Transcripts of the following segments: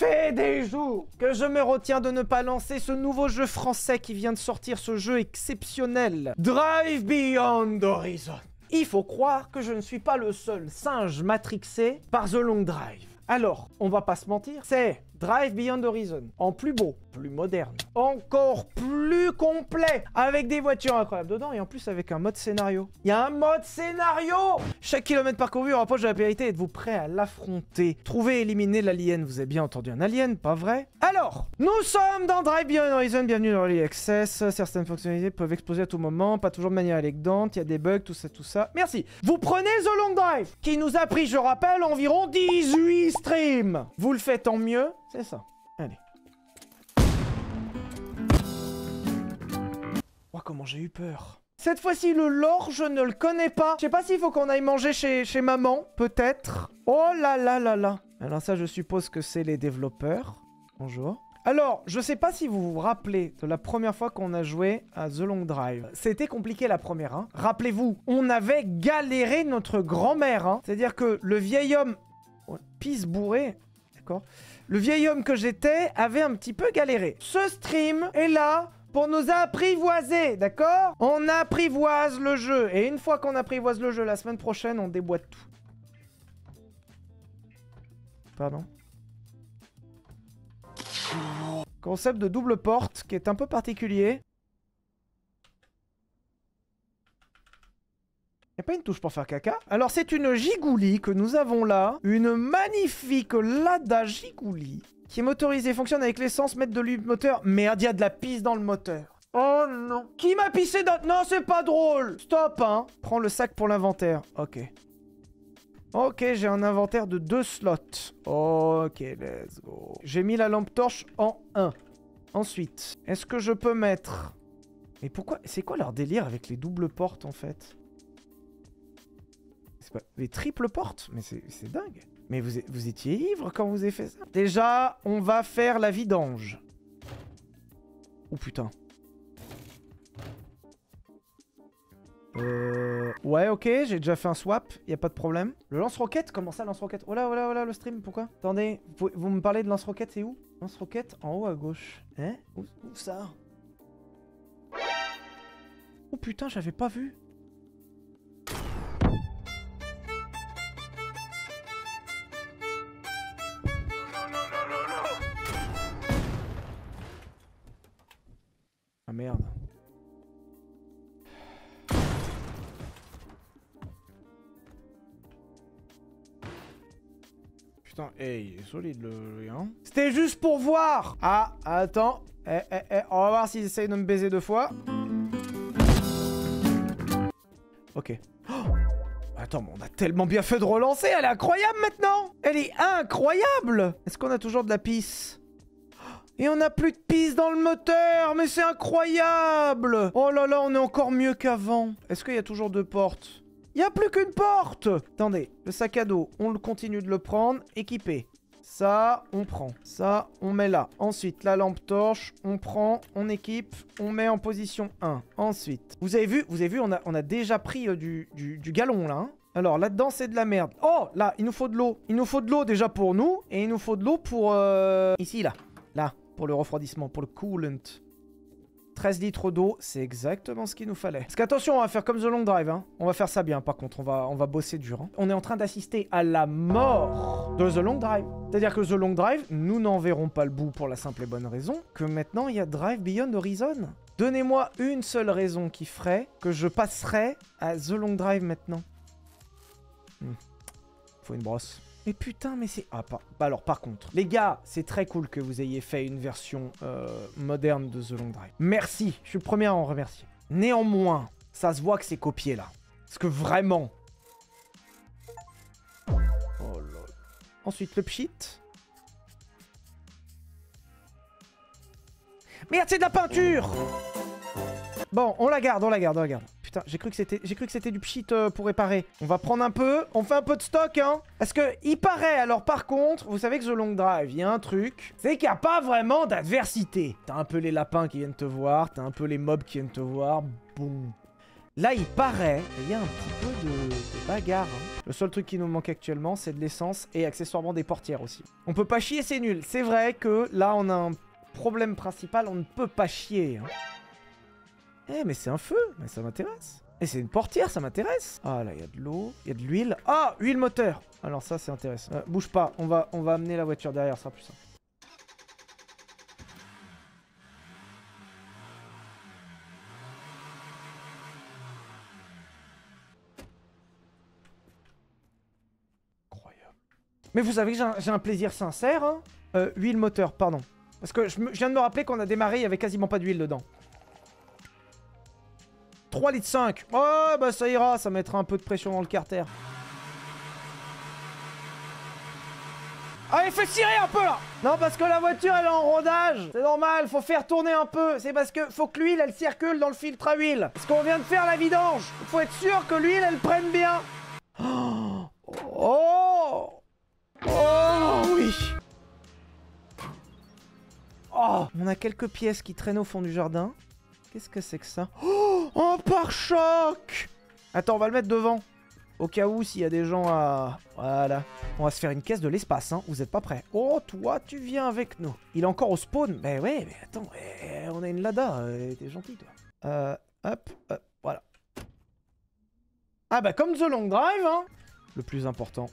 fait des jours que je me retiens de ne pas lancer ce nouveau jeu français qui vient de sortir, ce jeu exceptionnel. Drive Beyond Horizon. Il faut croire que je ne suis pas le seul singe matrixé par The Long Drive. Alors, on va pas se mentir, c'est Drive Beyond Horizon, en plus beau, plus moderne, encore plus complet, avec des voitures incroyables dedans et en plus avec un mode scénario. Il y a un mode scénario! Chaque kilomètre parcouru rapproche de la vérité. Êtes-vous prêt à l'affronter? Trouver et éliminer l'alien. Vous avez bien entendu un alien, pas vrai? Alors, nous sommes dans Drive Beyond Horizon, bienvenue dans Early Access. Certaines fonctionnalités peuvent exploser à tout moment, pas toujours de manière élégante, il y a des bugs, tout ça. Merci! Vous prenez The Long Drive, qui nous a pris, je rappelle, environ 18 streams. Vous le faites en mieux. C'est ça. Allez. Oh, comment j'ai eu peur. Cette fois-ci, le lore, je ne le connais pas. Je sais pas s'il faut qu'on aille manger chez maman, peut-être. Oh là là là là. Alors ça, je suppose que c'est les développeurs. Bonjour. Alors, je sais pas si vous vous rappelez de la première fois qu'on a joué à The Long Drive. C'était compliqué la première, hein. Rappelez-vous, on avait galéré notre grand-mère, hein. C'est-à-dire que le vieil homme... Oh, pisse bourré. D'accord. Le vieil homme que j'étais avait un petit peu galéré. Ce stream est là pour nous apprivoiser, d'accord? On apprivoise le jeu. Et une fois qu'on apprivoise le jeu, la semaine prochaine, on déboîte tout. Pardon. Concept de double porte qui est un peu particulier. Y'a pas une touche pour faire caca? Alors c'est une Gigouli que nous avons là. Une magnifique Lada Gigouli. Qui est motorisée, fonctionne avec l'essence, mettre de l'huile moteur. Merde, il y a de la pisse dans le moteur. Oh non. Qui m'a pissé dans... Non, c'est pas drôle. Stop, hein. Prends le sac pour l'inventaire. Ok. Ok, j'ai un inventaire de 2 slots. Ok, let's go. J'ai mis la lampe torche en 1. Ensuite, est-ce que je peux mettre... Mais pourquoi... C'est quoi leur délire avec les doubles portes, en fait? Pas... Les triples portes? Mais c'est dingue. Mais vous étiez ivre quand vous avez fait ça? Déjà, on va faire la vidange. Oh putain. Ouais, ok, j'ai déjà fait un swap, y a pas de problème. Le lance-roquette? Comment ça, lance-roquette? Oh là, oh là, oh là, le stream, pourquoi? Attendez, vous me parlez de lance-roquette, c'est où? Lance-roquette en haut à gauche. Hein? Où ça? Oh putain, j'avais pas vu. Ah merde. Putain, hey, il est solide le gars. C'était juste pour voir. Ah, attends. On va voir s'ils essayent de me baiser 2 fois. Ok. Oh, attends, mais on a tellement bien fait de relancer. Elle est incroyable maintenant. Elle est incroyable. Est-ce qu'on a toujours de la pisse? Et on n'a plus de pisse dans le moteur, mais c'est incroyable! Oh là là, on est encore mieux qu'avant. Est-ce qu'il y a toujours 2 portes? Il n'y a plus qu'une porte! Attendez, le sac à dos, on continue de le prendre. Équipé. Ça, on prend. Ça, on met là. Ensuite, la lampe torche, on prend, on équipe, on met en position 1. Ensuite, vous avez vu, on a déjà pris du galon là, hein. Alors, là-dedans, c'est de la merde. Oh, là, il nous faut de l'eau. Il nous faut de l'eau déjà pour nous, et il nous faut de l'eau pour... Ici, là. Là. Pour le refroidissement, pour le coolant. 13 litres d'eau, c'est exactement ce qu'il nous fallait. Parce qu'attention, on va faire comme The Long Drive, hein. On va faire ça bien, par contre, on va bosser dur, hein. On est en train d'assister à la mort de The Long Drive. C'est-à-dire que The Long Drive, nous n'en verrons pas le bout pour la simple et bonne raison que maintenant, il y a Drive Beyond Horizon. Donnez-moi une seule raison qui ferait que je passerais à The Long Drive maintenant. Faut une brosse. Mais putain, mais c'est... Ah, pas... Bah alors, par contre, les gars, c'est très cool que vous ayez fait une version moderne de The Long Drive. Merci, je suis le premier à en remercier. Néanmoins, ça se voit que c'est copié, là. Parce que vraiment... Oh là. Ensuite, le pchit. Merde, c'est de la peinture! Bon, on la garde. Putain, j'ai cru que c'était du pchit pour réparer. On va prendre un peu. On fait un peu de stock, hein. Parce que, il paraît, alors par contre, vous savez que The Long Drive, il y a un truc. C'est qu'il n'y a pas vraiment d'adversité. T'as un peu les lapins qui viennent te voir. T'as un peu les mobs qui viennent te voir. Boum. Là, il paraît, il y a un petit peu de bagarre. Hein. Le seul truc qui nous manque actuellement, c'est de l'essence et accessoirement des portières aussi. On peut pas chier, c'est nul. C'est vrai que là, on a un problème principal, on ne peut pas chier. Hein. Eh, mais c'est un feu, mais ça m'intéresse. Et c'est une portière, ça m'intéresse. Ah, là, il y a de l'eau, il y a de l'huile. Ah, huile moteur. Alors ça, c'est intéressant. Bouge pas, on va amener la voiture derrière, ça sera plus simple. Mais vous savez que j'ai un plaisir sincère, hein. Huile moteur, pardon. Parce que je viens de me rappeler qu'on a démarré, il y avait quasiment pas d'huile dedans. 3 litres 5. Oh, bah ça ira, ça mettra un peu de pression dans le carter. Allez, fais tirer un peu là. Non, parce que la voiture, elle est en rodage. C'est normal, faut faire tourner un peu. C'est parce que faut que l'huile, elle circule dans le filtre à huile. Parce qu'on vient de faire la vidange. Faut être sûr que l'huile, elle prenne bien. Oh! Oh oui. Oh, on a quelques pièces qui traînent au fond du jardin. Qu'est-ce que c'est que ça? Oh, un pare-choc. Attends, on va le mettre devant. Au cas où, s'il y a des gens à... Voilà. On va se faire une caisse de l'espace, hein. Vous êtes pas prêts? Oh, toi, tu viens avec nous. Il est encore au spawn. Mais ouais, mais attends, on a une Lada. T'es gentil, toi. Hop, voilà. Ah bah, comme The Long Drive, hein. Le plus important.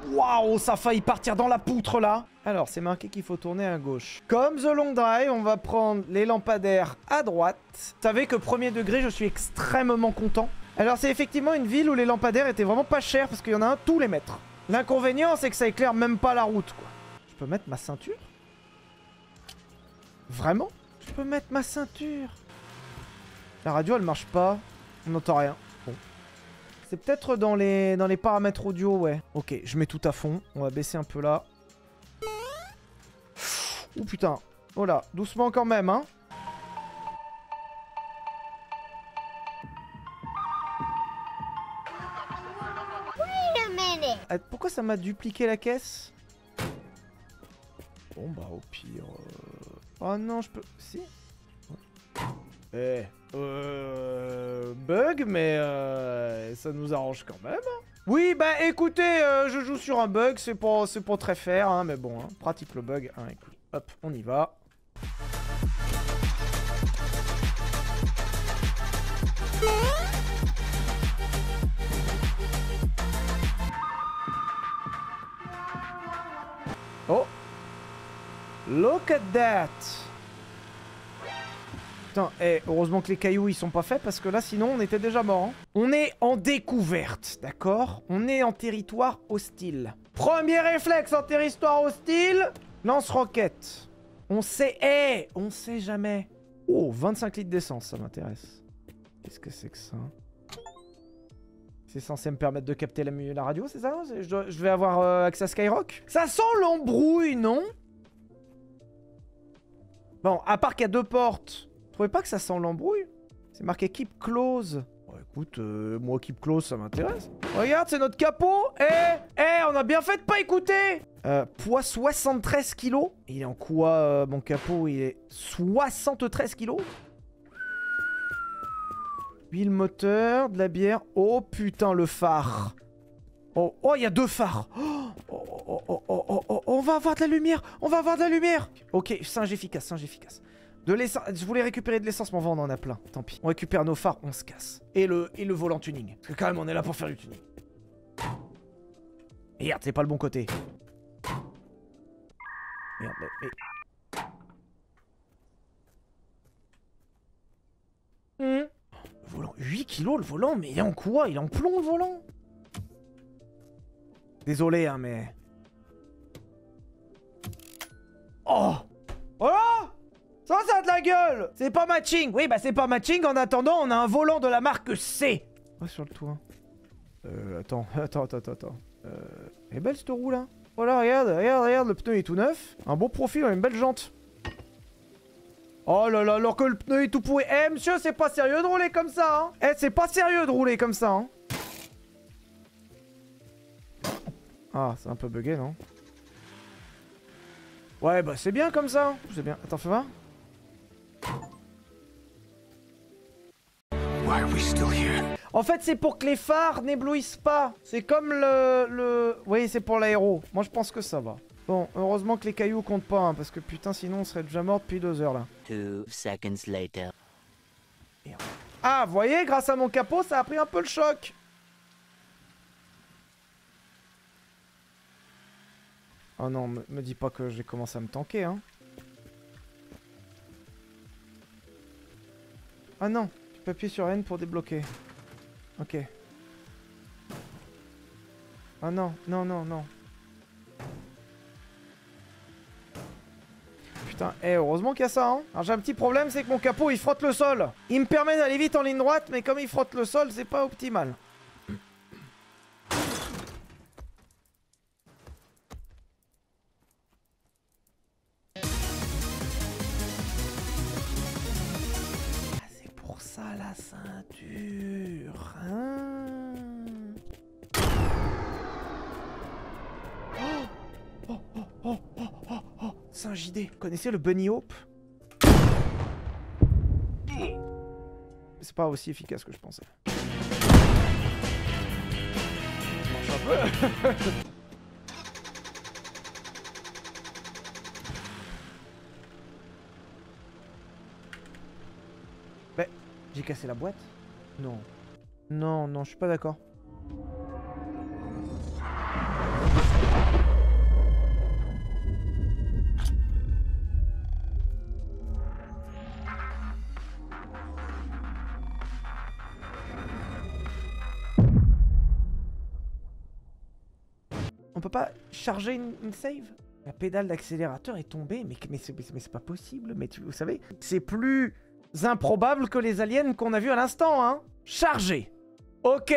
Waouh, ça a failli partir dans la poutre là. Alors, c'est marqué qu'il faut tourner à gauche. Comme The Long Drive, on va prendre les lampadaires à droite. Vous savez que premier degré, je suis extrêmement content. Alors, c'est effectivement une ville où les lampadaires étaient vraiment pas chers parce qu'il y en a un tous les mètres. L'inconvénient, c'est que ça éclaire même pas la route, quoi. Je peux mettre ma ceinture? Vraiment? Je peux mettre ma ceinture? La radio, elle marche pas. On n'entend rien. Bon. C'est peut-être dans les paramètres audio, ouais. Ok, je mets tout à fond. On va baisser un peu là. Ouh putain. Oh là, doucement quand même, hein. Pourquoi ça m'a dupliqué la caisse? Bon bah au pire... Oh non, je peux... Si. Bug, mais ça nous arrange quand même. Oui, bah écoutez, je joue sur un bug, c'est pas très fair, hein, mais bon, hein, pratique le bug. Hein, écoute, hop, on y va. Oh! Look at that! Putain, heureusement que les cailloux ils sont pas faits parce que là sinon on était déjà mort. Hein. On est en découverte, d'accord? On est en territoire hostile. Premier réflexe en territoire hostile, lance-roquette. On sait, on sait jamais. Oh, 25 litres d'essence, ça m'intéresse. Qu'est-ce que c'est que ça? C'est censé me permettre de capter la radio, c'est ça? Je vais avoir accès à Skyrock? Ça sent l'embrouille, non? Bon, à part qu'il y a 2 portes... Vous trouvez pas que ça sent l'embrouille? C'est marqué Keep Close. Bon, écoute, moi Keep Close, ça m'intéresse. Regarde, c'est notre capot. On a bien fait de pas écouter. Poids 73 kilos. Il est en quoi, mon capot? Il est 73 kilos. Huile moteur, de la bière. Oh putain, le phare. Oh, il y a 2 phares. On va avoir de la lumière. On va avoir de la lumière. Ok, singe efficace, singe efficace. De l'essence. Je voulais récupérer de l'essence, mais on en a plein. Tant pis. On récupère nos phares, on se casse. Et le volant tuning. Parce que quand même, on est là pour faire du tuning. Merde, c'est pas le bon côté. Merde, mais... Le volant. 8 kilos le volant, mais il est en quoi? Il est en plomb le volant? Désolé, hein, mais... Oh! Voilà! Ça a de la gueule! C'est pas matching! Oui, bah c'est pas matching. En attendant, on a un volant de la marque C. Oh, sur le toit. Attends. Elle est belle cette roue là. Oh là, regarde, le pneu est tout neuf. Un beau profil, une belle jante. Oh là là, alors que le pneu est tout pourri. Monsieur, c'est pas sérieux de rouler comme ça, hein? C'est pas sérieux de rouler comme ça, hein? Ah, c'est un peu bugué, non? Ouais, bah c'est bien comme ça. C'est bien. Attends, fais voir. En fait, c'est pour que les phares n'éblouissent pas. C'est comme le... Oui, c'est pour l'aéro. Moi, je pense que ça va. Bon, heureusement que les cailloux comptent pas, hein, parce que putain, sinon on serait déjà mort depuis 2 heures, là. 2 seconds later. Ah, vous voyez, grâce à mon capot, ça a pris un peu le choc. Oh non, me dis pas que j'ai commencé à me tanker, hein. Ah non, tu peux appuyer sur N pour débloquer. Ok. Ah non, non, non, non. Putain, heureusement qu'il y a ça, hein. Alors j'ai un petit problème, c'est que mon capot, il frotte le sol. Il me permet d'aller vite en ligne droite, mais comme il frotte le sol, c'est pas optimal. Ça la ceinture, hein. Oh, oh, oh, oh, oh, oh. C'est un JD. Vous connaissez le Bunny Hope? C'est pas aussi efficace que je pensais. Ça marche un peu. J'ai cassé la boîte? Non. Non, non, je suis pas d'accord. On peut pas charger une save? La pédale d'accélérateur est tombée, mais c'est pas possible. Mais vous savez, c'est plus improbable que les aliens qu'on a vus à l'instant, hein. Chargé. Ok.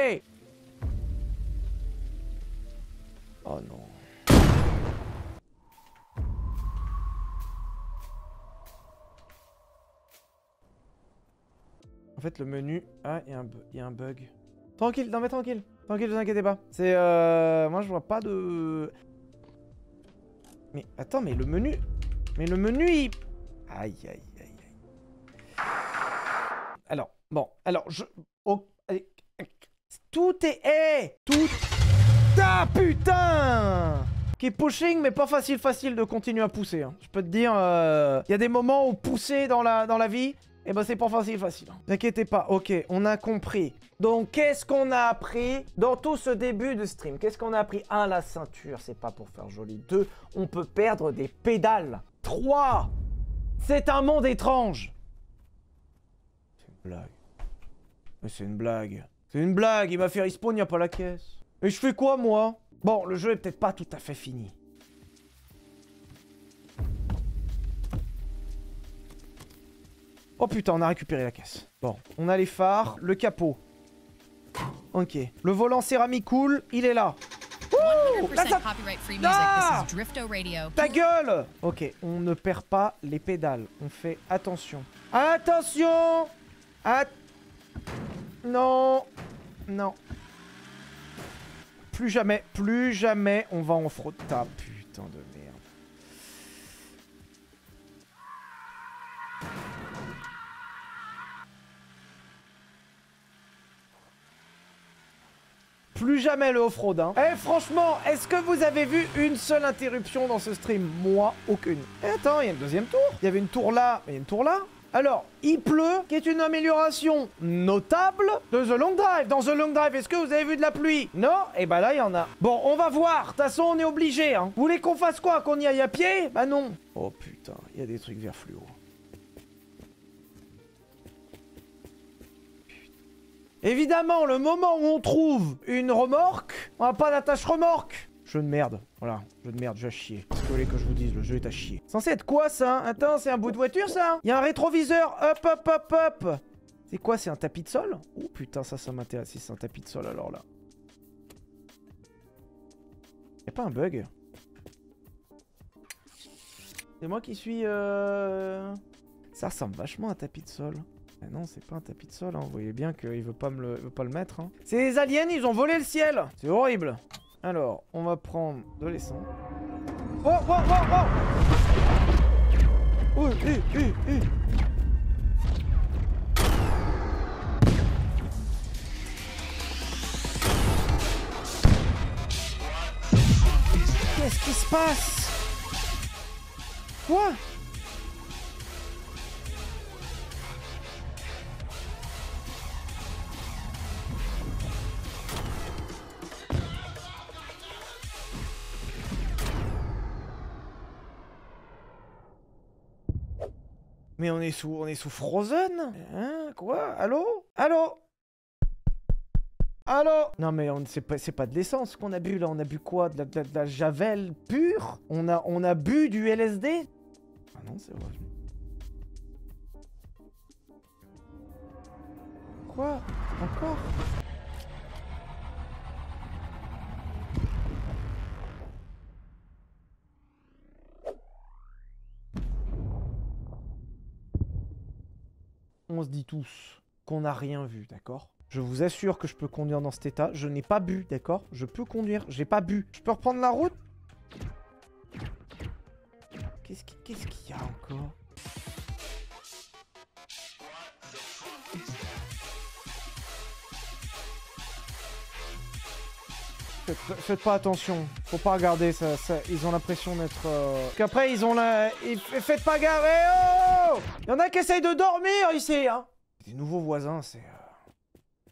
Oh non. En fait, le menu... Ah, il y a un bug. Tranquille, non mais tranquille. Tranquille, vous inquiétez pas. C'est moi, je vois pas de... Mais attends, mais le menu... Mais le menu, il... Aïe, aïe, aïe. Alors, bon, alors, oh, allez, tout est... Tout... Ah, putain! Qui est pushing, mais pas facile de continuer à pousser. Hein. Je peux te dire, il y a des moments où pousser dans la vie, eh ben c'est pas facile. Hein. N'inquiétez pas, ok, on a compris. Donc, qu'est-ce qu'on a appris dans tout ce début de stream? Qu'est-ce qu'on a appris? 1, la ceinture, c'est pas pour faire joli. 2, on peut perdre des pédales. 3, c'est un monde étrange. Blague. Mais c'est une blague. C'est une blague, il m'a fait respawn, il n'y a pas la caisse. Et je fais quoi, moi? Bon, le jeu est peut-être pas tout à fait fini. Oh putain, on a récupéré la caisse. Bon, on a les phares, le capot. Ok. Le volant céramique cool, il est là. Ouh, là, ça... Ah, ta gueule! Ok, on ne perd pas les pédales. On fait attention. Attention! Non. Non. Plus jamais on va en fraude. Ah, putain de merde. Plus jamais le off-road, hein. Eh, franchement, est-ce que vous avez vu une seule interruption dans ce stream? Moi, aucune. Et attends, il y a une deuxième tour. Il y avait une tour là, mais il y a une tour là. Alors, il pleut, qui est une amélioration notable de The Long Drive. Dans The Long Drive, est-ce que vous avez vu de la pluie? Non? Et bah là, il y en a. Bon, on va voir. De toute façon, on est obligé, hein. Vous voulez qu'on fasse quoi? Qu'on y aille à pied? Bah non. Oh putain, il y a des trucs vert fluo. Évidemment, le moment où on trouve une remorque, on n'a pas d'attache remorque. Jeu de merde. Voilà, jeu de merde, je vais chier. Qu'est-ce que vous voulez que je vous dise? Le jeu est à chier. Censé être quoi, ça? Attends, c'est un bout de voiture, ça? Il y a un rétroviseur. Hop. C'est quoi? C'est un tapis de sol? Oh putain, ça m'intéresse si c'est un tapis de sol, alors là. Y'a pas un bug? C'est moi qui suis... Ça ressemble vachement à un tapis de sol. Mais non, c'est pas un tapis de sol, hein. Vous voyez bien qu'il veut pas le mettre, hein. C'est les aliens, ils ont volé le ciel. C'est horrible. Alors, on va prendre de l'essence. Oh. Qu'est-ce qui se passe? Quoi? Mais on est sous Frozen? Hein? Quoi? Allô? Allô? Allô? Non mais c'est pas de l'essence qu'on a bu là, on a bu quoi? De la javel pure? On a bu du LSD? Ah non, c'est vrai. Quoi? Encore? On se dit tous qu'on n'a rien vu, d'accord? Je vous assure que je peux conduire dans cet état. Je n'ai pas bu, d'accord? Je peux conduire, j'ai pas bu. Je peux reprendre la route? Qu'est-ce qu'il y a encore? Faites pas attention, faut pas regarder ça, ils ont l'impression d'être... Qu'après ils ont la... Faites pas gaffe, oh! Il y en a qui essayent de dormir ici, hein! Des nouveaux voisins, c'est...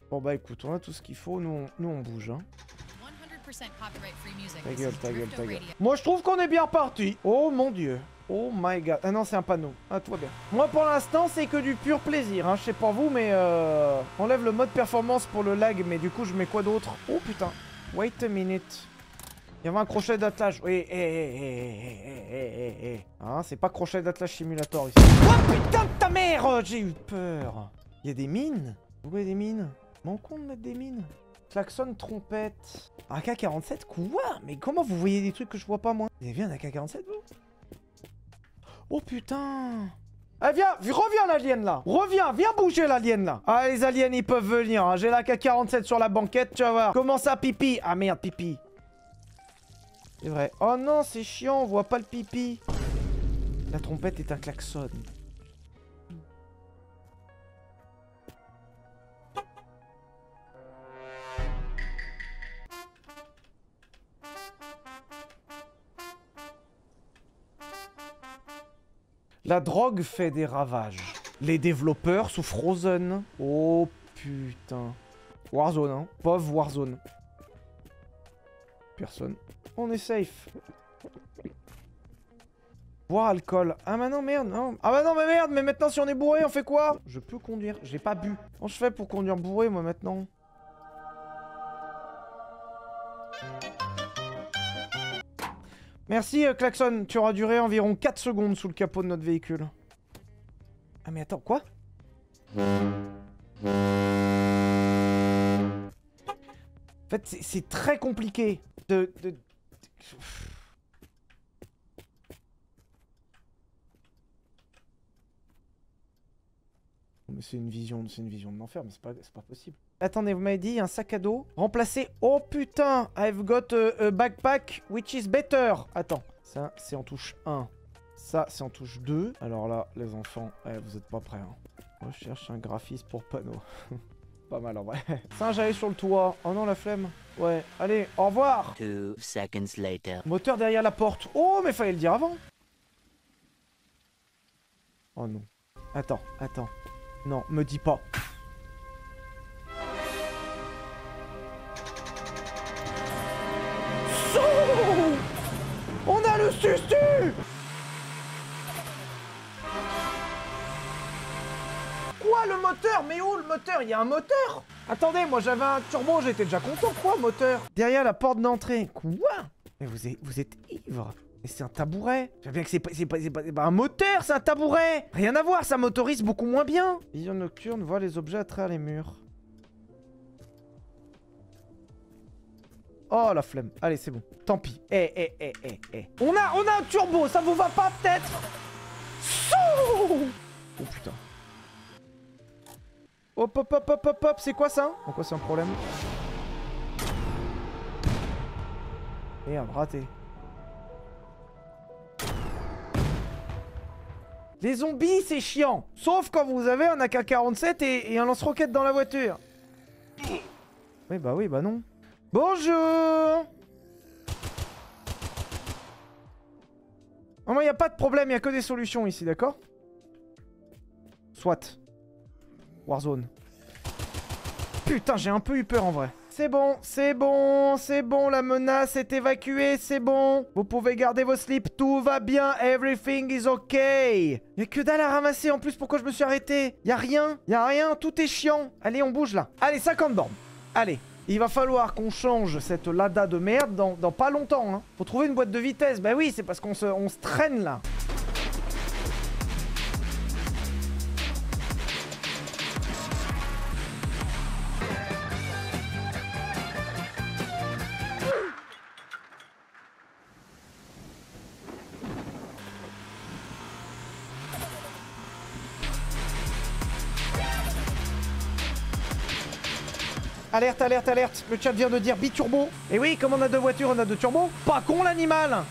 Bon bah écoute, on a tout ce qu'il faut, nous on bouge, hein. Ta gueule, ta gueule, ta gueule. Moi je trouve qu'on est bien reparti. Oh mon dieu. Oh my god. Ah non, c'est un panneau. Ah, tout va bien. Moi pour l'instant, c'est que du pur plaisir, hein. Je sais pas vous, mais on lève le mode performance pour le lag, mais du coup je mets quoi d'autre? Oh putain. Wait a minute. Il y avait un crochet d'attelage. Oui, hein, c'est pas crochet d'attelage simulator ici. Oh putain de ta mère! J'ai eu peur. Il y a des mines? Pourquoi il y a des mines? M'en compte de mettre des mines? Klaxon trompette. AK-47? Quoi? Mais comment vous voyez des trucs que je vois pas moi? Vous avez vu un AK-47 vous? Oh putain! Ah viens, reviens l'alien là! Reviens, viens bouger l'alien là! Ah les aliens ils peuvent venir, hein. J'ai l'AK-47 sur la banquette, tu vas voir. Comment ça pipi? Ah merde, pipi. C'est vrai. Oh non, c'est chiant, on voit pas le pipi. La trompette est un klaxon. La drogue fait des ravages. Les développeurs sous Frozen. Oh putain. Warzone, hein. Pauvre Warzone. Personne. On est safe. Boire alcool. Ah bah non, merde, non. Ah bah non, mais merde, mais maintenant si on est bourré, on fait quoi? Je peux conduire. J'ai pas bu. Comment je fais pour conduire bourré, moi, maintenant? Merci, Klaxon. Tu auras duré environ 4 secondes sous le capot de notre véhicule. Ah mais attends, quoi? En fait, c'est très compliqué de... Mais c'est une vision de l'enfer, mais c'est pas possible. Attendez, vous m'avez dit un sac à dos remplacé. Oh putain, I've got a backpack which is better. Attends, ça c'est en touche 1. Ça c'est en touche 2. Alors là, les enfants, vous êtes pas prêts. Hein. Moi je cherche un graphiste pour panneau. Pas mal en vrai. Singe, allez sur le toit. Oh non, la flemme. Ouais, allez, au revoir. 2 seconds later. Moteur derrière la porte. Oh, mais fallait le dire avant. Oh non. Attends. Non, me dis pas. On a le sustu! Quoi, le moteur? Mais où le moteur? Il y a un moteur? Attendez, moi j'avais un turbo, j'étais déjà content. Quoi, moteur? Derrière la porte d'entrée. Quoi? Mais vous êtes ivre. Et c'est un tabouret. Je sais bien que c'est pas un moteur, c'est un tabouret. Rien à voir, ça motorise beaucoup moins bien. Vision nocturne, voit les objets à travers les murs. Oh la flemme. Allez, c'est bon. Tant pis. On a un turbo, ça vous va pas peut-être? Oh putain. Hop, c'est quoi ça? En quoi c'est un problème? Merde, raté. Les zombies, c'est chiant. Sauf quand vous avez un AK-47 et un lance-roquette dans la voiture. Oui, bah non. Bonjour. Vraiment, il n'y a pas de problème, il n'y a que des solutions ici, d'accord? Soit. Warzone. Putain, j'ai un peu eu peur en vrai. C'est bon, c'est bon, c'est bon, la menace est évacuée, c'est bon. Vous pouvez garder vos slips, tout va bien, everything is okay. Y'a que dalle à ramasser en plus, pourquoi je me suis arrêté? Y'a rien, tout est chiant. Allez, on bouge là. Allez, 50 bornes. Allez, il va falloir qu'on change cette Lada de merde dans pas longtemps. Hein. Faut trouver une boîte de vitesse, bah oui, c'est parce qu'on se traîne là. Alerte, alerte, alerte. Le chat vient de dire biturbo. Et oui, comme on a deux voitures, on a deux turbos. Pas con l'animal.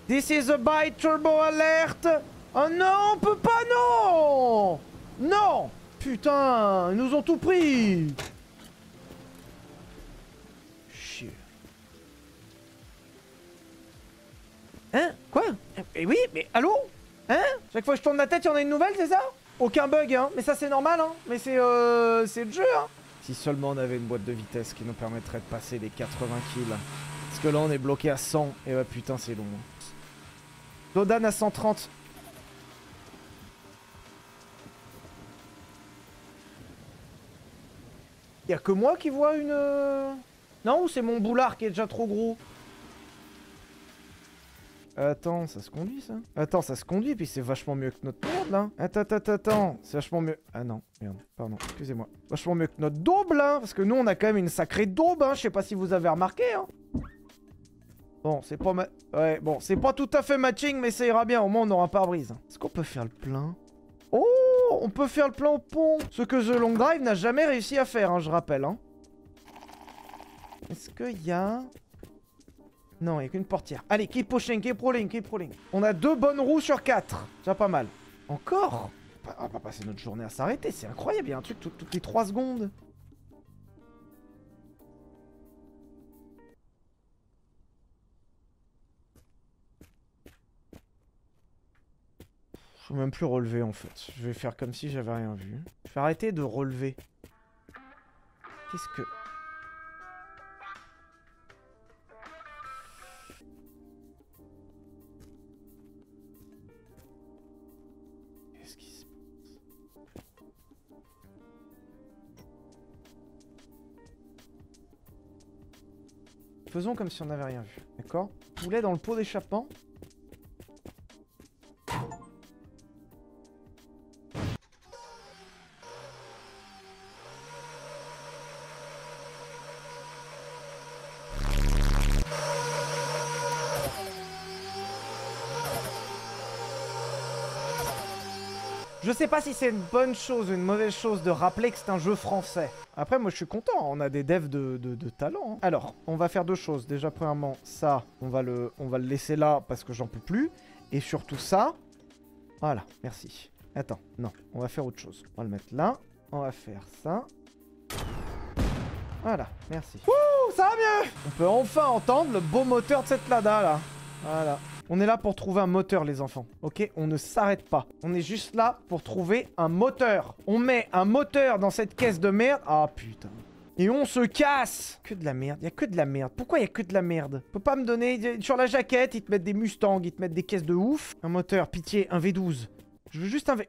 This is a bi-turbo alert. Oh non, on peut pas, non. Non. Putain, ils nous ont tout pris. Chier. Hein? Quoi? Eh oui, mais allô? Hein? Chaque fois que je tourne la tête, il y en a une nouvelle, c'est ça? Aucun bug, hein. Mais ça, c'est normal, hein. Mais c'est le jeu, hein. Si seulement on avait une boîte de vitesse qui nous permettrait de passer les 80 kills. Parce que là, on est bloqué à 100. Et ouais, putain, c'est long. Dodan à 130. Y'a que moi qui vois une... Non, ou c'est mon boulard qui est déjà trop gros? Attends, ça se conduit ça? Attends, ça se conduit, puis c'est vachement mieux que notre merde là. Attends, c'est vachement mieux. Ah non, merde, pardon, excusez-moi. Vachement mieux que notre daube là, parce que nous on a quand même une sacrée daube, hein. Je sais pas si vous avez remarqué, hein. Bon, c'est pas ouais, bon, c'est pas tout à fait matching, mais ça ira bien, au moins on aura pare-brise. Est-ce qu'on peut faire le plein? Oh, on peut faire le plein au pont. Ce que The Long Drive n'a jamais réussi à faire, hein, je rappelle, hein. Est-ce qu'il y a... Non, il n'y a qu'une portière. Allez, keep pushing, keep rolling, keep rolling. On a 2 bonnes roues sur 4. Déjà pas mal. Encore? On va pas passer notre journée à s'arrêter, c'est incroyable. Il y a un truc toutes les 3 secondes. Je peux même plus relever en fait. Je vais faire comme si j'avais rien vu. Je vais arrêter de relever. Qu'est-ce que... Faisons comme si on n'avait rien vu, d'accord? Poulet dans le pot d'échappement. Je sais pas si c'est une bonne chose ou une mauvaise chose de rappeler que c'est un jeu français. Après, moi, je suis content. On a des devs de talent. Hein. Alors, on va faire 2 choses. Déjà, premièrement, ça, on va le laisser là parce que j'en peux plus. Et surtout ça. Voilà, merci. Attends, non, on va faire autre chose. On va le mettre là. On va faire ça. Voilà, merci. Ouh, ça va mieux! On peut enfin entendre le beau moteur de cette Lada, là. Voilà. On est là pour trouver un moteur, les enfants. Ok? On ne s'arrête pas. On est juste là pour trouver un moteur. On met un moteur dans cette caisse de merde. Ah, putain. Et on se casse! Que de la merde. Il y a que de la merde. Pourquoi il y a que de la merde? Faut pas me donner... Sur la jaquette, ils te mettent des Mustangs, ils te mettent des caisses de ouf. Un moteur, pitié, un V12. Je veux juste un V...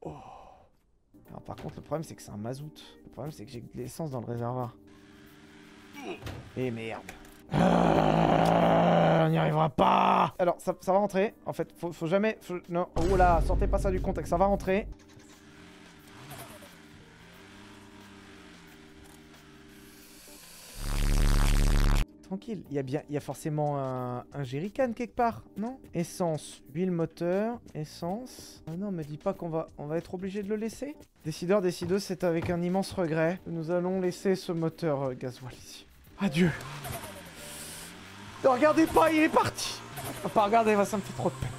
Oh. Alors, par contre, le problème, c'est que c'est un mazout. Le problème, c'est que j'ai de l'essence dans le réservoir. Et merde. On n'y arrivera pas. Alors, ça va rentrer. En fait, faut jamais... non, oh là, sortez pas ça du contexte. Ça va rentrer. Tranquille. Il y a forcément un jerrycan quelque part, non? Essence, huile moteur, essence... Ah non, me dis pas qu'on va être obligé de le laisser. Décideur, décideuse, c'est avec un immense regret que nous allons laisser ce moteur gasoil ici. Adieu. Ne regardez pas, il est parti. On va pas regarder, ça me fait trop de peine.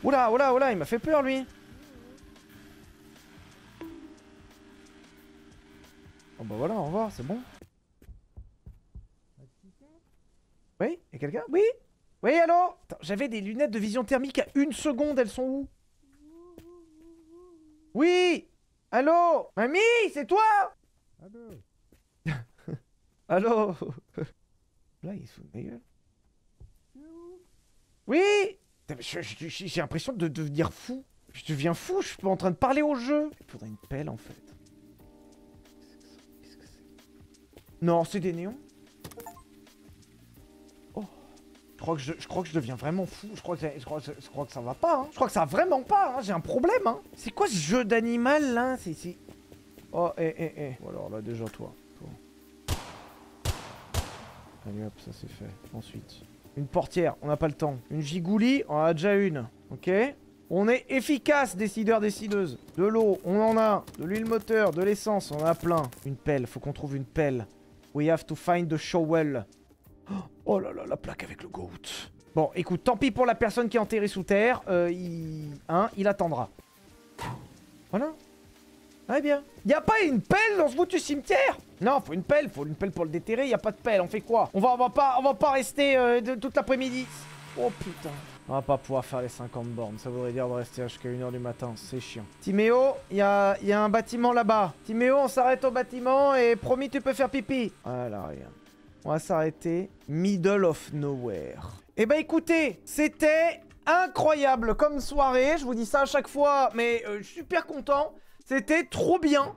Oula, oula, oula, il m'a fait peur, lui. Oh bah voilà, au revoir, c'est bon. Y'a quelqu'un? Oui? Oui, allô? J'avais des lunettes de vision thermique à 1 seconde, elles sont où? Oui? Allô? Mamie, c'est toi? Allô? Allô? Là, il se fout de ma gueule. Oui? J'ai l'impression de devenir fou. Je deviens fou, je suis pas en train de parler au jeu. Il faudrait une pelle en fait. Qu'est-ce que c'est? Non, c'est des néons. Oh. Je crois que je deviens vraiment fou. Je crois que ça va pas. Hein. Je crois que ça va vraiment pas. Hein. J'ai un problème. Hein. C'est quoi ce jeu d'animal là? C'est... Oh, Bon, alors là, déjà toi. Allez hop, ça c'est fait. Ensuite, une portière, on n'a pas le temps. Une gigoulie, on en a déjà une. Ok? On est efficace, décideur, décideuse. De l'eau, on en a. De l'huile moteur, de l'essence, on en a plein. Une pelle, faut qu'on trouve une pelle. We have to find the shovel. Oh là là, la plaque avec le goat. Bon, écoute, tant pis pour la personne qui est enterrée sous terre. Il attendra. Voilà. Ouais, bien. Y'a pas une pelle dans ce bout du cimetière? Non, faut une pelle pour le déterrer, y a pas de pelle, on fait quoi? On va pas rester toute l'après-midi. Oh putain. On va pas pouvoir faire les 50 bornes, ça voudrait dire de rester jusqu'à 1h du matin, c'est chiant. Timéo, y a un bâtiment là-bas. Timéo, on s'arrête au bâtiment et promis tu peux faire pipi. Voilà, regarde. On va s'arrêter. Middle of nowhere. Eh ben écoutez, c'était incroyable comme soirée, je vous dis ça à chaque fois, mais je suis super content. C'était trop bien.